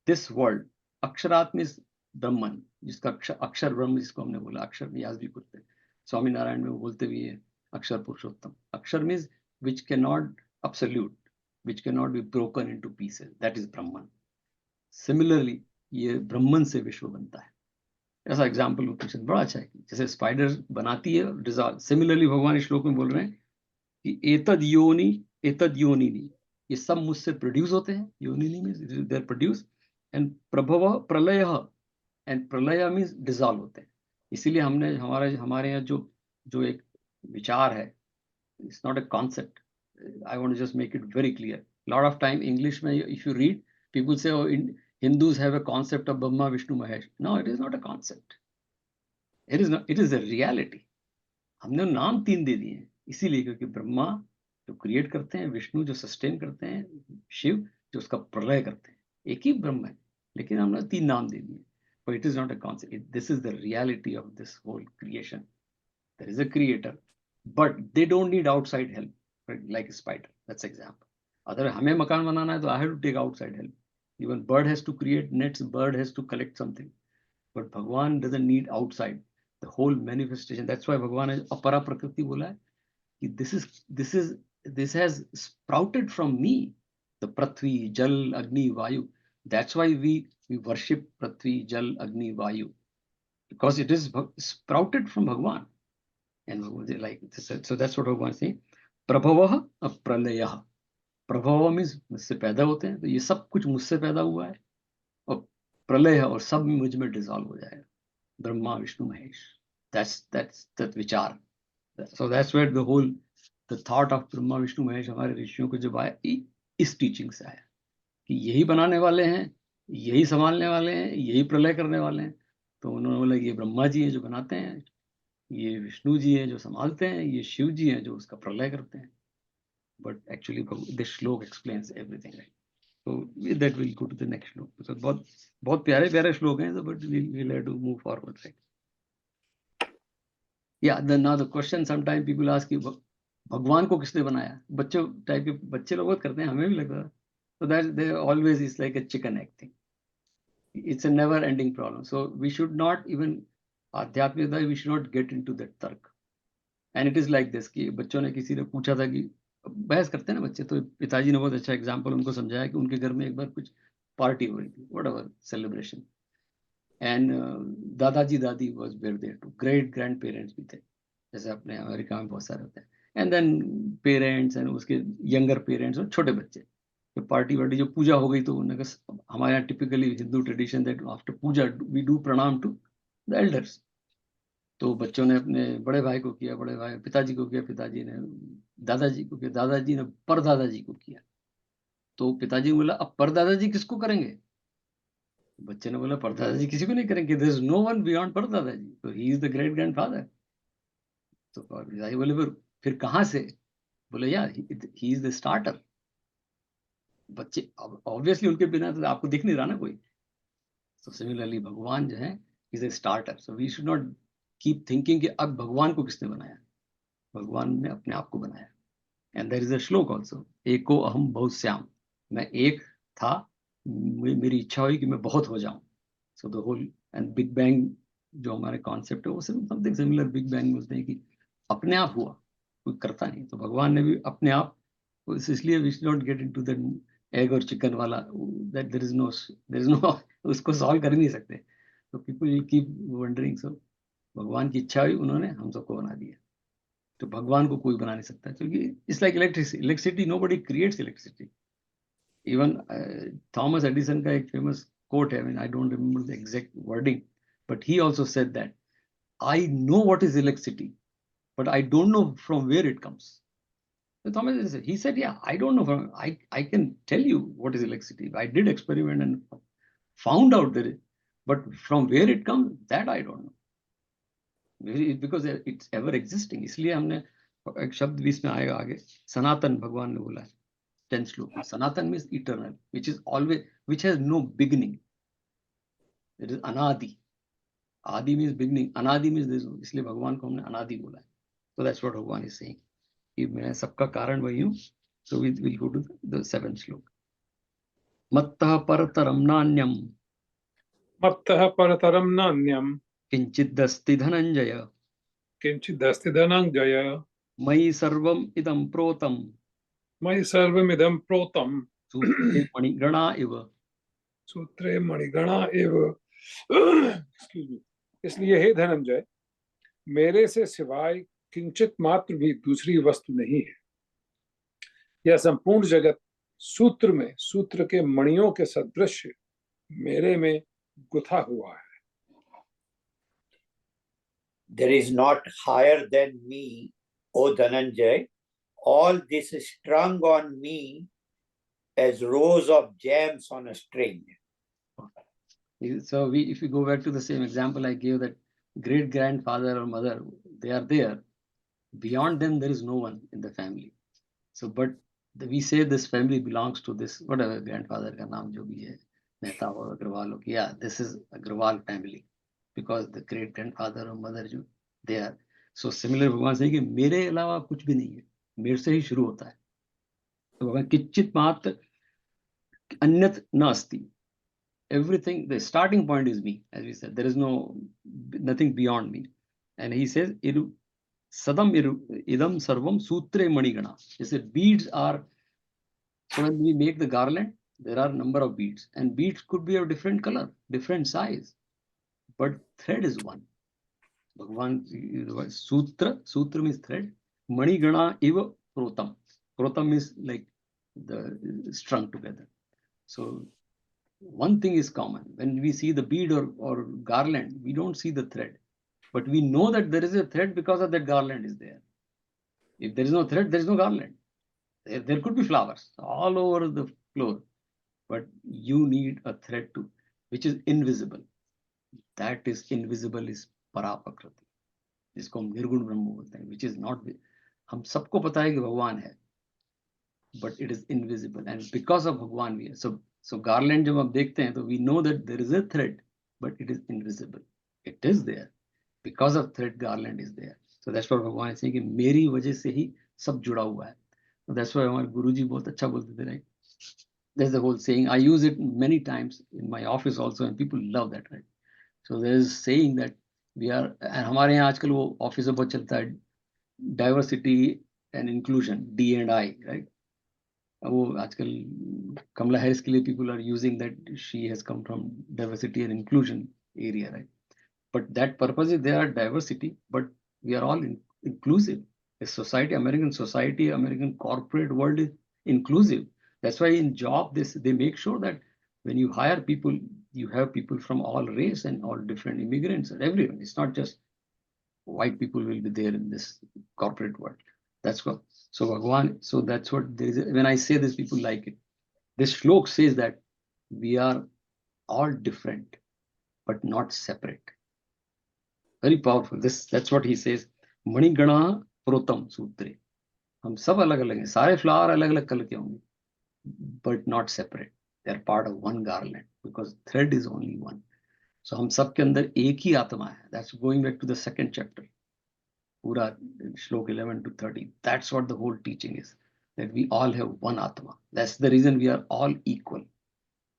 this world, अक्षरात means ब्रह्मन, जिसका अक्षर ब्रह्म जिसको हमने बोला, अक्षर व्यास भी बोलते हैं, स्वामी नारायण में बोलते भी है अक्षर पुरुषोत्तम. अक्षर means which cannot absolute, which cannot be broken into pieces, that is Brahman. Similarly, ये ब्रह्मन से विश्व बनता है. ऐसा एग्जाम्पल उपनिषद बड़ा अच्छा है. जैसे स्पाइडर बनाती है डिजॉल्व, सिमिलरली भगवान इस श्लोक में बोल रहे हैं कि एतद योनि, ये सब मुझसे प्रोड्यूस होते हैं. Yoni means they are produce. And prabhav pralay, and प्रलय मींस डिसॉल्व होते हैं. इसीलिए हमने हमारे यहाँ जो एक विचार है, it's not a concept. I want to just make it very clear. Lot of time English में if you read, people say Hindus have a concept of Brahma, Vishnu, Mahesh. No, it is not a concept. It is not. It is a reality. हमने नाम 3 दे दिए हैं इसीलिए, क्योंकि ब्रह्मा जो create करते हैं, विष्णु जो सस्टेन करते हैं, शिव जो उसका प्रलय करते हैं. एक ही ब्रह्म है, लेकिन हमने 3 नाम दे दिए. But it is not a concept. This is the reality of this whole creation. There is a creator, but they don't need outside help, right? Like a spider. That's example. अगर हमें मकान बनाना है तो I have to take outside help. Even bird has to create nets, bird has to collect something. But Bhagwan doesn't need outside. The whole manifestation. That's why Bhagwan has अपरा प्रकृति बोला है कि this has sprouted from me. The Prithvi, Jal, Agni, Vayu. That's why we worship Prithvi, Jal, Agni, Vayu, because it is sprouted from Bhagwan. And like so, that's what Bhagwan is saying. Prabhavah pralayah. Prabhav means मुझसे पैदा होते हैं, तो ये सब कुछ मुझसे पैदा हुआ है, और प्रलय है और सब मुझ में डिसॉल्व हो जाएगा. ब्रह्मा विष्णु महेश, that's विचार. So that's where the thought of Brahma Vishnu Mahesh हमारे ऋषियों को जब आया, इस टीचिंग से आया कि यही बनाने वाले हैं, यही संभालने वाले हैं, यही प्रलय करने वाले हैं. तो उन्होंने बोला ये ब्रह्मा जी हैं जो बनाते हैं, ये विष्णु जी हैं जो संभालते हैं, ये शिव जी हैं जो उसका प्रलय करते हैं. But actually this श्लोक explains everything, right? So with that we'll go to the next श्लोक. So बहुत प्यारे श्लोक हैं, but we'll have to move forward, right? Yeah, then now the question sometimes people ask कि भगवान को किसने बनाया? बच्चों टाइप के बच्चे लोग बहुत करते हैं, हमें भी लगता है. So that they always is like a chicken egg thing. It's a never ending problem. So we should not even आध्यात्मिकता, we should not get into that तर्क. And it is like this कि बच्चों ने किसी ने पूछा था कि बहस करते हैं ना बच्चे, तो पिताजी ने बहुत अच्छा एग्जाम्पल उनको समझाया कि उनके घर में एक बार कुछ पार्टी हो रही थी, whatever celebration, and dadaji dadi was there too, great grand parents भी थे, जैसे अपने अमेरिका में बहुत सारे होते हैं, एंड देन पेरेंट्स एंड उसके यंगर पेरेंट्स और छोटे बच्चे. तो पार्टी वार्टी जो पूजा हो गई, तो उन्होंने कहा, हमारे यहाँ typically Hindu tradition that after puja we do pranam to the elders. तो बच्चों ने अपने बड़े भाई को किया, बड़े भाई पिताजी को किया, पिताजी ने दादाजी को किया, दादाजी ने परदादाजी को किया. तो पिताजी ने बोला अब परदादाजी किसको करेंगे? बच्चे ने बोला परदादाजी किसी को नहीं करेंगे, there is no one beyond परदादाजी, तो he is the great grandfather. तो पिताजी बोले फिर कहाँ से? बोले यार ही इज द स्टार्टर. बच्चे ऑब्वियसली उनके बिना तो आपको दिख नहीं रहा ना कोई. तो सिमिलरली भगवान जो है is a starter. So we should not keep thinking कि अब भगवान को किसने बनाया. भगवान ने अपने आप को बनाया. एंड देयर इज अ श्लोक आल्सो, एको अहम बहुश्याम. मैं एक था, मेरी इच्छा हुई कि मैं बहुत हो जाऊं. So the whole and big bang जो हमारे कॉन्सेप्ट है वो समथिंग सिमिलर. बिग बैंग बोलते हैं कि अपने आप हुआ, कोई करता नहीं. तो भगवान ने भी अपने आप, इसलिए we should not get into that egg और चिकन वाला, दैट देयर इज नो उसको सॉल्व कर ही नहीं सकते. तो people will keep wondering. So भगवान की इच्छा हुई, उन्होंने हम सबको बना दिया. तो भगवान को कोई बना नहीं सकता, क्योंकि it's like electricity, nobody creates electricity. Even Thomas Edison का एक फेमस कोट है, I don't remember the exact wording, but he also said that I know what is electricity, but I don't know from where it comes. So Thomas, he said, yeah, I don't know. I can tell you what is electricity. I did experiment and found out that but from where it comes, that I don't know. Because it's ever existing. इसलिए हमने एक शब्द भी इसमें आएगा आगे, सनातन भगवान ने बोला है 10th श्लोक में. सनातन means eternal, which is always, which has no beginning. It is anadi. Adi means beginning, anadi means this. इसलिए भगवान को हमने अनादि बोला है. So that's what Bhagwan is saying. कि मैं सबका कारण वही हूँ. So we'll go to the 7th श्लोक. मत्तः परतरं नान्यं मत्तः परतरं नान्यं किंचिदस्ति धनंजय किंचिदस्ति धनंजय मयि सर्वम् इदं प्रोतं मयि सर्वमिदं प्रोतं सूत्रे मणिगणा इव. सूत्रे मणिगणा एव. Excuse me. इसलिए हे धनंजय, मेरे से सिवाय किंचित मात्र भी दूसरी वस्तु नहीं है. यह संपूर्ण जगत सूत्र में सूत्र के मणियों के सदृश मेरे में गुथा हुआ है. There is not higher than me, O Dhananjay. All this is strung on me as rows of gems on a string. So if we go back to the same example I gave, that great grandfather or mother, they are there. Beyond them, there is no one in the family. So, but we say this family belongs to this, whatever grandfather ka naam jo bhi hai, Mehta or Agrawal, okay, yeah, this is Agrawal family, because the great grandfather or mother jo, they are. So similar भगवान से कि मेरे अलावा कुछ भी नहीं है, मेरे से ही शुरू होता है. तो भगवान किच्चित मात्र अन्यत न अस्ति. Everything, the starting point is me, as we said. There is nothing beyond me. And he says, idam sarvam sutre manigana. He said, beads are, so when we make the garland, there are a number of beads, and beads could be of different color, different size, but thread is one. Bhagavan, sutra means thread. Manigana eva protam. Protam is like the strung together. So one thing is common. When we see the bead or garland, we don't see the thread, but we know that there is a thread because of that garland is there. If there is no thread, there is no garland. There could be flowers all over the floor, but you need a thread too, which is invisible. That is invisible is Paraprakriti, जिसको हम निर्गुण ब्रह्म बोलते हैं, which is not. हम सबको पता है कि भगवान है, but it is invisible, and because of Bhagwan we are. So garland जब हम देखते हैं तो we know that there is a thread, but it is invisible. It is there because of thread. Garland is there. So that's what Bhagwan is saying कि मेरी वजह से ही सब जुड़ा हुआ है. So that's why हमारे गुरुजी बहुत अच्छा बोलते थे, right? That's the whole saying. I use it many times in my office also, and people love that, right? So there is saying that we are, and हमारे यहाँ आजकल वो ऑफिस में बहुत चलता है, diversity and inclusion, D&I, right? वो आजकल Kamala Harris के लिए people are using that she has come from diversity and inclusion area, right? But that purpose is there are diversity, but we are all inclusive. A society, American society, American corporate world is inclusive. That's why in job they make sure that when you hire people, you have people from all race and all different immigrants and everyone. It's not just white people will be there in this corporate world. That's what. So Bhagwan, so that's what there is. When I say this, people like it. This shlok says that we are all different, but not separate. Very powerful. That's what he says. Manigana protam sutre. हम सब अलग अलग हैं, सारे flower अलग अलग colour के होंगे, but not separate. They are part of one garland because thread is only one. So हम सब के अंदर एक ही आत्मा है. That's going back to the 2nd chapter. पूरा श्लोक 11 to 30. That's what the whole teaching is. That we all have one Atma. That's the reason we are all equal.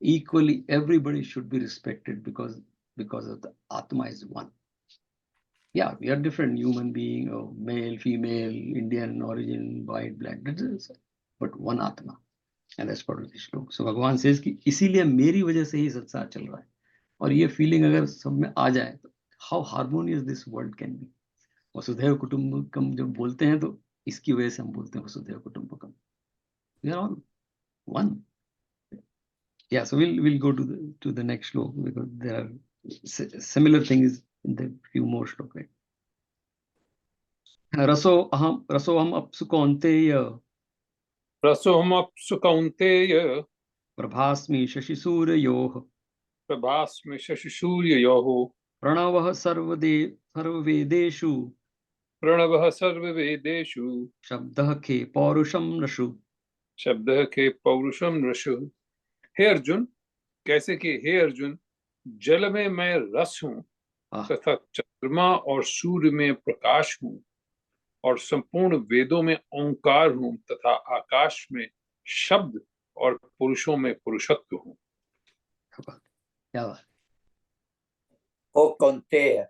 Equally, everybody should be respected because of the Atma is one. Yeah, we are different human being, or male, female, Indian origin, white, black, but one Atma. And that's part of the श्लोक. So भगवान says कि इसीलिए मेरी वजह से ही संसार चल रहा है. और ये feeling अगर सब में आ जाए तो how harmonious this world can be. वसुधैव कुटुंबकम जब बोलते हैं तो इसकी वजह से हम बोलते हैं वसुधैव कुटुंबकम. We are all one. Yeah, so we'll go to the next श्लोक because there are similar things in the few more श्लोक, right? रसो हम अप्सु कौन्तेय रसोऽप्सु कौन्तेय प्रभास्मि शशिसूर्ययोः प्रभास्मि शशिसूर्ययोः प्रणवः सर्ववेदेषु प्रणवः सर्ववेदेषु शब्दः खे पौरुषं नृषु। शब्दः के पौरुषम रसु। हे अर्जुन, कैसे कि हे अर्जुन, जल में मैं रस हूँ तथा चंद्रमा और सूर्य में प्रकाश हूँ और संपूर्ण वेदों में ओंकार हूँ तथा आकाश में शब्द और पुरुषों में पुरुषत्व हूँ। क्या बात। O Kaunteya,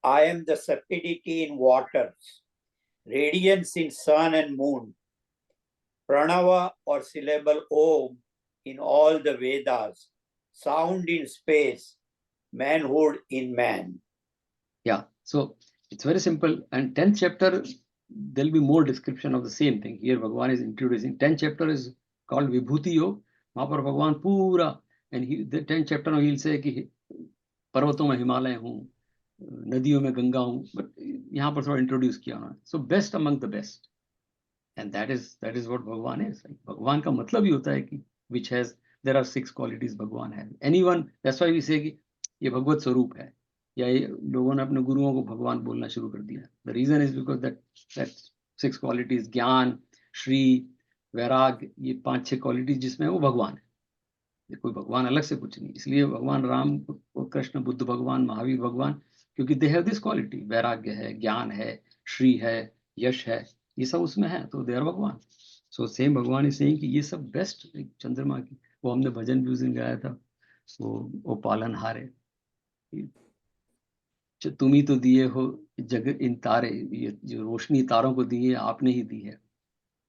I am the sapidity in waters, radiance in sun and moon, pranava or syllable Om in all the Vedas, sound in space, manhood in man. Yeah, so it's very simple. And 10th chapter, there'll be more description of the same thing. Here Bhagavan is introducing. 10th chapter is called Vibhuti Yog. वहां पर भगवान पूरा, and the 10th chapter he'll say कि पर्वतों में हिमालय हूँ, नदियों में गंगा हूँ, but यहाँ पर थोड़ा इंट्रोड्यूस किया उन्होंने. So best among the best, and that is what भगवान is. भगवान का मतलब ही होता है कि which has, there are 6 qualities भगवान है. Anyone, that's why we say कि ये भगवत स्वरूप है, या ये लोगों ने अपने गुरुओं को भगवान बोलना शुरू कर दिया. The reason is because that 6 qualities, ज्ञान, श्री, वैराग, ये 5-6 qualities जिसमें वो भगवान है. कोई भगवान अलग से कुछ नहीं. इसलिए भगवान राम, कृष्ण, बुद्ध भगवान, महावीर भगवान, क्योंकि दे हैव दिस क्वालिटी. वैराग्य है, ज्ञान है, श्री है, यश है, ये सब उसमें है, तो दे आर भगवान. सो सेम भगवान इज सेइंग कि ये सब बेस्ट. चंद्रमा की वो हमने भजन भी उस दिन गाया था, वो पालनहार है, तुम ही तो दिए हो जग इन तारे, ये जो रोशनी तारों को दी है आपने ही दी है.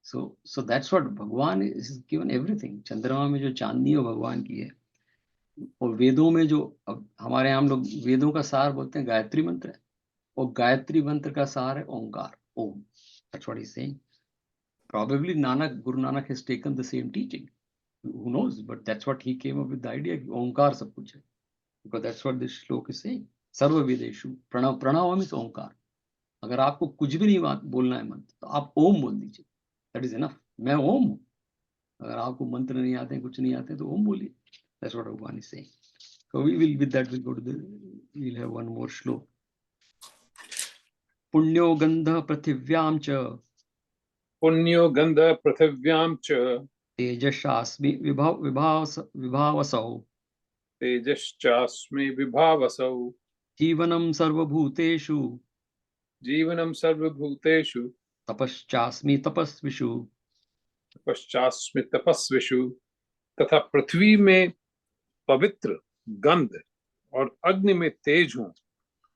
So that's what भगवान is given everything. चंद्रमा में जो चांदनी है भगवान की है, और वेदों में जो, अब हमारे यहाँ हम लोग वेदों का सार बोलते हैं गायत्री मंत्र है, और गायत्री मंत्र का सार है ओंकार, ओम. That's what he's saying. Probably Guru Nanak has taken the same teaching. Who knows? But that's what he came up with the idea कि ओंकार सब कुछ है. Because that's what this श्लोक is saying. सर्व वेदेषु प्रणव, प्रणव means ओंकार. अगर आपको कुछ भी नहीं बोलना है मंत्र, तो आप ओम बोल दीजिए. That is enough. मैं ओम हूँ. अगर आपको मंत्र नहीं आते हैं, कुछ नहीं आते, तो ओम बोलिए. That's what Bhagwan is saying. So we will, with that, we'll have one more श्लोक. पुण्यो गंध पृथिव्यां च, पुण्यो गंध पृथिव्यां च, तेजशास्मि विभावसौ, तेजश्चास्मि विभावसौ, जीवनं सर्वभूतेषु, जीवनं सर्वभूतेषु, तपश्चास्मि तपस्विषु, तपश्चास्मि तपस्विषु, तथा पृथ्वी में पवित्र, गंध और अग्नि में तेज हूं,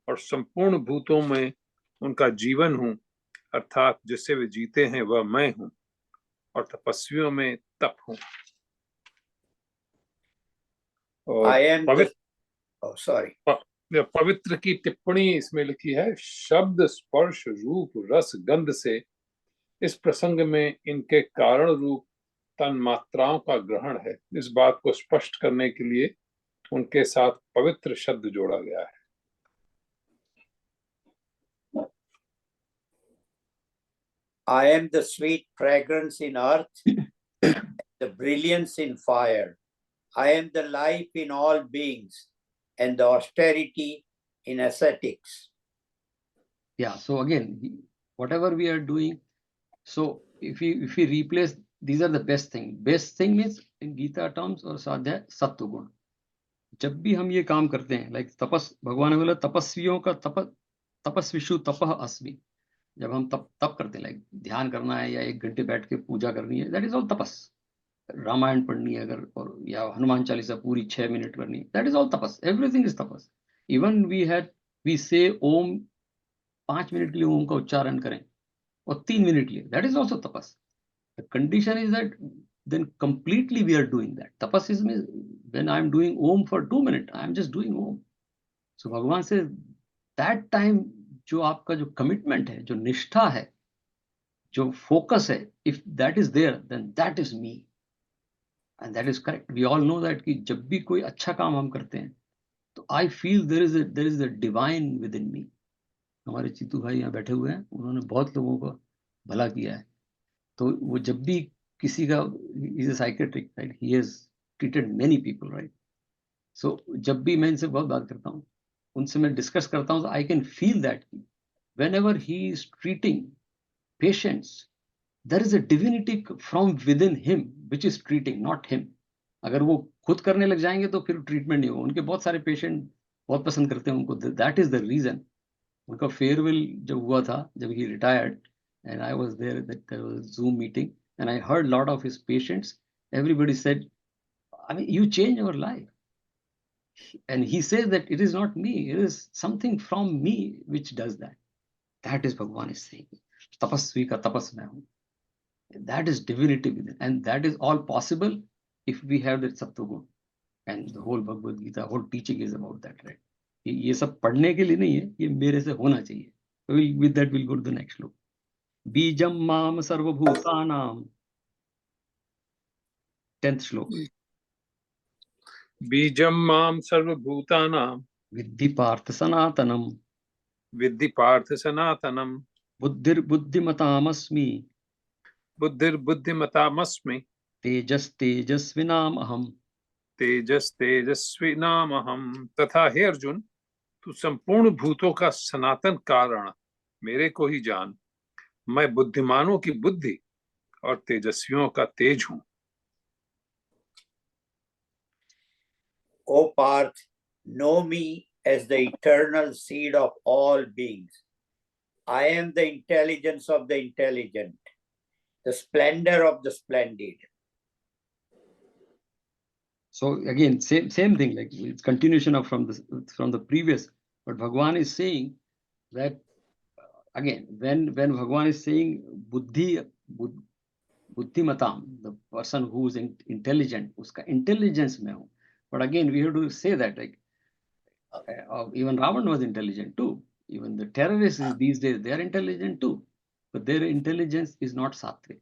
और संपूर्ण भूतों में उनका जीवन हूं, अर्थात जिससे वे जीते हैं वह मैं हूं, और तपस्वियों में तप हूं. पवित्र की टिप्पणी इसमें लिखी है. शब्द, स्पर्श, रूप, रस, गंध से इस प्रसंग में इनके कारण रूप तन्मात्राओं का ग्रहण है. इस बात को स्पष्ट करने के लिए उनके साथ पवित्र शब्द जोड़ा गया है. I am the sweet fragrance in earth, the brilliance in fire. I am the life in all beings and the austerity in ascetics. Yeah, so again, whatever we are doing, so if we replace, these are the best thing. Best thing means in Gita terms or Sadhya, Sattva Gun. जब भी हम ये काम करते हैं, like तपस, भगवान ने बोला तपस्वियों का तपस्विषु तपः अस्मि. जब हम तप करते हैं, लाइक ध्यान करना है या 1 घंटे बैठ के पूजा करनी है, दैट इज ऑल तपस. रामायण पढ़नी है अगर, और या हनुमान चालीसा पूरी 6 मिनट करनी है, that is all tapas. Everything is tapas. Even we say Om 5 minute के लिए ओम का उच्चारण करें और 3 मिनट के लिए, that is also tapas. The condition is that then completely we are doing that. Tapas is when I am doing Om for 2 minutes, I am just doing Om. So Bhagavan says that time जो आपका जो commitment है, जो निष्ठा है, जो focus है, if that is there, then that is me. And that is correct. We all know that कि जब भी कोई अच्छा काम हम करते हैं, तो I feel there is a divine within me. हमारे चित्तू भाई यहाँ बैठे हुए हैं, उन्होंने बहुत लोगों को भला किया है. तो वो जब भी किसी का, he is a psychiatric, right? He has treated many people, right? So जब भी मैं इनसे बहुत बात करता हूँ, उनसे मैं डिस्कस करता हूँ, तो I can feel that whenever he is treating patients, there is a divinity from within him which is treating, not him. अगर वो खुद करने लग जाएंगे तो फिर ट्रीटमेंट नहीं होगा. उनके बहुत सारे पेशेंट बहुत पसंद करते हैं उनको. That is the reason. उनका फेयरवेल जब हुआ था, जब he retired, and I was there, that was Zoom meeting, and I heard lot of his patients. Everybody said, I mean, you change our life. And he says that it is not me, it is something from me which does that. That is Bhagwan is saying. Tapasvi ka tapas mein hu. That is divinity within. And that is all possible if we have that Sattva. And the whole Bhagavad Gita, whole teaching is about that, right? ये सब पढ़ने के लिए नहीं है, ये मेरे से होना चाहिए. So with that we'll go to the next sloka. Bijam mam sarvabhutanam. 10th sloka. बीजम माम सर्वभूतानां Viddhi partha sanatanam. विद्धि पार्थ सनातनम Buddhir buddhimatamasmi. बुद्धिर बुद्धिमतामस्मि तेजस तेजस्विनाम अहम. तेजस तेजस्वी नाम हम. तथा हे अर्जुन, तू संपूर्ण भूतों का सनातन कारण मेरे को ही जान. मैं बुद्धिमानों की बुद्धि और तेजस्वियों का तेज हूँ. O Parth, know me as the eternal seed of all beings. I am the intelligence of the intelligent, the splendor of the splendid. So again, same thing, like it's continuation of from the previous. But Bhagwan is saying that again, when Bhagwan is saying buddhimatam, the person who is intelligent, uska intelligence mein hu. But again, we have to say that, like even Ravan was intelligent too. Even the terrorists these days, they are intelligent too, but their intelligence is not sattvic.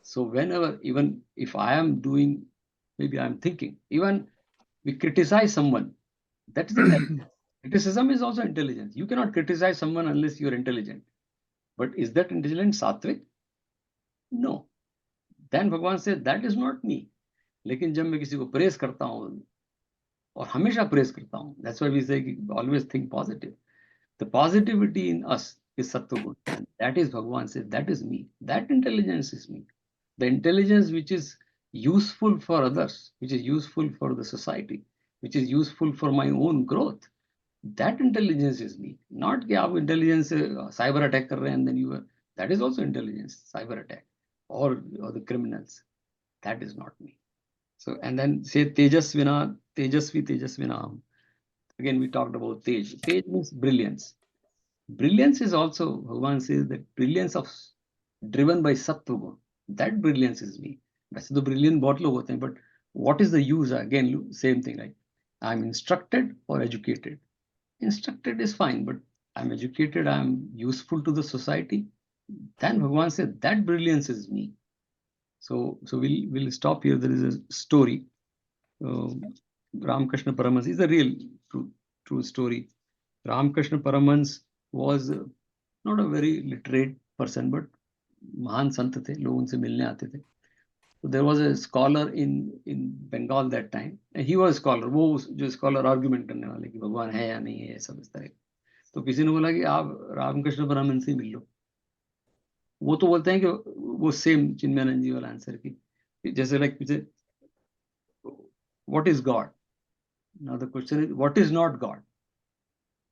So whenever, even if I am doing, maybe I'm thinking, even we criticize someone, that is intelligence. Criticism is also intelligence. You cannot criticize someone unless you're intelligent. But is that intelligence sattvic? No. Then Bhagwan said, that is not me. लेकिन जब मैं किसी को press करता हूँ और हमेशा press करता हूँ, that's why we say always think positive. The positivity in us is sattva gun, and that is Bhagwan says, that is me. That intelligence is me. The intelligence which is useful for others, which is useful for the society, which is useful for my own growth, that intelligence is me. Not कि आप intelligence से cyber attack कर रहे हैं and then you are, that is also intelligence, cyber attack, or the criminals. That is not me. So, and then say Tejasvina, Tejasvinam. Again, we talked about Tej. Tej means brilliance. Brilliance is also, Bhagavan says that brilliance of driven by Sattva. That brilliance is me. वैसे तो brilliant बहुत लोग होते हैं, but what is the use? Again, same thing, like I'm instructed or educated. Instructed is fine, but I'm educated, I'm useful to the society. Then Bhagavan said that brilliance is me. So we'll stop here. There is a story. Ramakrishna Paramahans is a real true story. Ramakrishna Paramahans was not a very literate person, but महान संत थे, लोग उनसे मिलने आते थे. So there was a scholar in Bengal that time. And he was a scholar. वो जो scholar argument करने वाले कि भगवान है या नहीं है, सब इस तरह. तो किसी ने बोला कि आप रामकृष्ण परमहंस से मिल लो. वो तो बोलते हैं कि वो सेम चिन्मयानंद जी वाला आंसर की, जैसे लाइक पीछे what is God. Now the question is what is not God.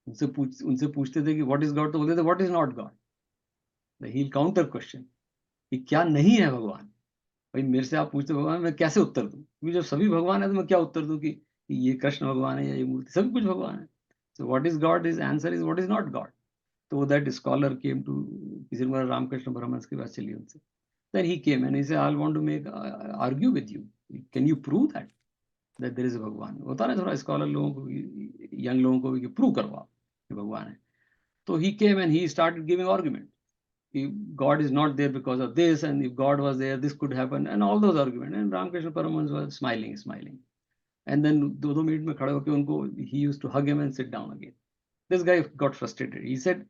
उनसे पूछते थे कि व्हाट इज गॉड, तो बोलते थे what is not God. He counter question कि क्या नहीं है भगवान. भाई मेरे से आप पूछते भगवान, मैं कैसे उत्तर दूं, क्योंकि जब सभी भगवान है तो मैं क्या उत्तर दूं कि ये कृष्ण भगवान है या ये मूर्ति, सभी कुछ भगवान है. So what is God, is answer is what is not God. So that scholar came to Ramakrishna Paramahans के पास चली उनसे. Then he came and he said, I want to make argue with you. Can you prove that there is a Bhagwan? होता ना थोड़ा scholar लोगों को, young लोगों को कि prove करवाओ कि भगवान है. So he came and he started giving argument. God is not there because of this, and if God was there, this could happen, and all those arguments. And Ramakrishna Paramahans was smiling. And then 2 minutes में खड़े होकर उनको, he used to hug him and sit down again. This guy got frustrated. He said,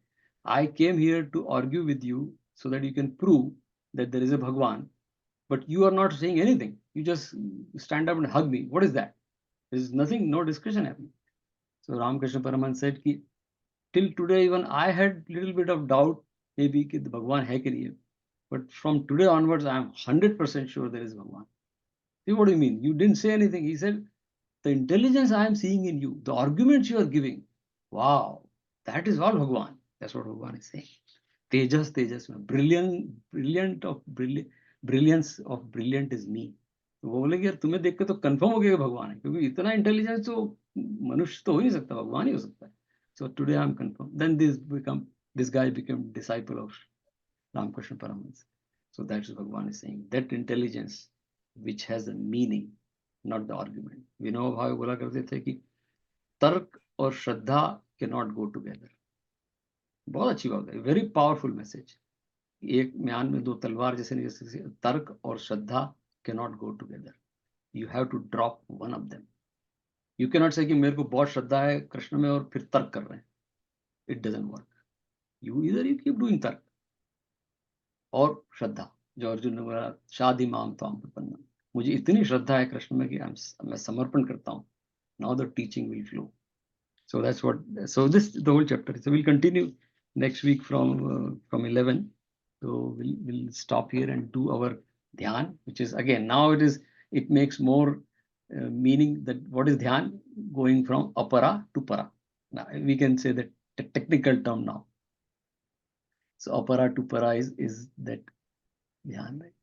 I came here to argue with you so that you can prove that there is a Bhagwan. but you are not saying anything. You just stand up and hug me. What is that? There's nothing, no discussion happening. So Ramakrishna Paraman said ki till today even I had little bit of doubt maybe कि भगवान है कि नहीं है. But from today onwards I am 100% sure there is Bhagwan. See, what do you mean? You didn't say anything. He said, the intelligence I am seeing in you, the arguments you are giving, wow, that is all Bhagwan. That's what Bhagwan is saying. Tejas, Tejas, brilliance of brilliant is me. तो वो बोले कि यार तुम्हें देख के तो confirm हो गया कि भगवान है, क्योंकि इतना इंटेलिजेंस तो मनुष्य तो हो ही नहीं सकता, भगवान ही हो सकता है. So today I am confirmed. Then this guy became disciple of Ramakrishna Paramahansa. So that's what Bhagwan is saying. That intelligence which has a meaning, not the argument. Vinoba Bhave बोला करते थे कि तर्क और श्रद्धा cannot go together. बहुत अच्छी बात है, very powerful message. एक म्यान में दो तलवार जैसे नहीं, जैसे तर्क और श्रद्धा cannot go together. You have to drop one of them. You cannot say कि मेरे को बहुत श्रद्धा है कृष्ण में और फिर तर्क कर रहे हैं. It doesn't work. You keep doing तर्क और श्रद्धा. जो अर्जुन ने बोला शादी माम त्वाम प्रपन्नम, मुझे इतनी श्रद्धा है कृष्ण में कि मैं समर्पण करता हूँ. Now the teaching will flow. So that's what. So this the whole chapter. So we'll continue next week from 11. So we'll stop here and do our dhyan, which is again now it makes more meaning that what is dhyan, going from apara to para. Now we can say that the technical term now. So apara to para is that dhyan, right?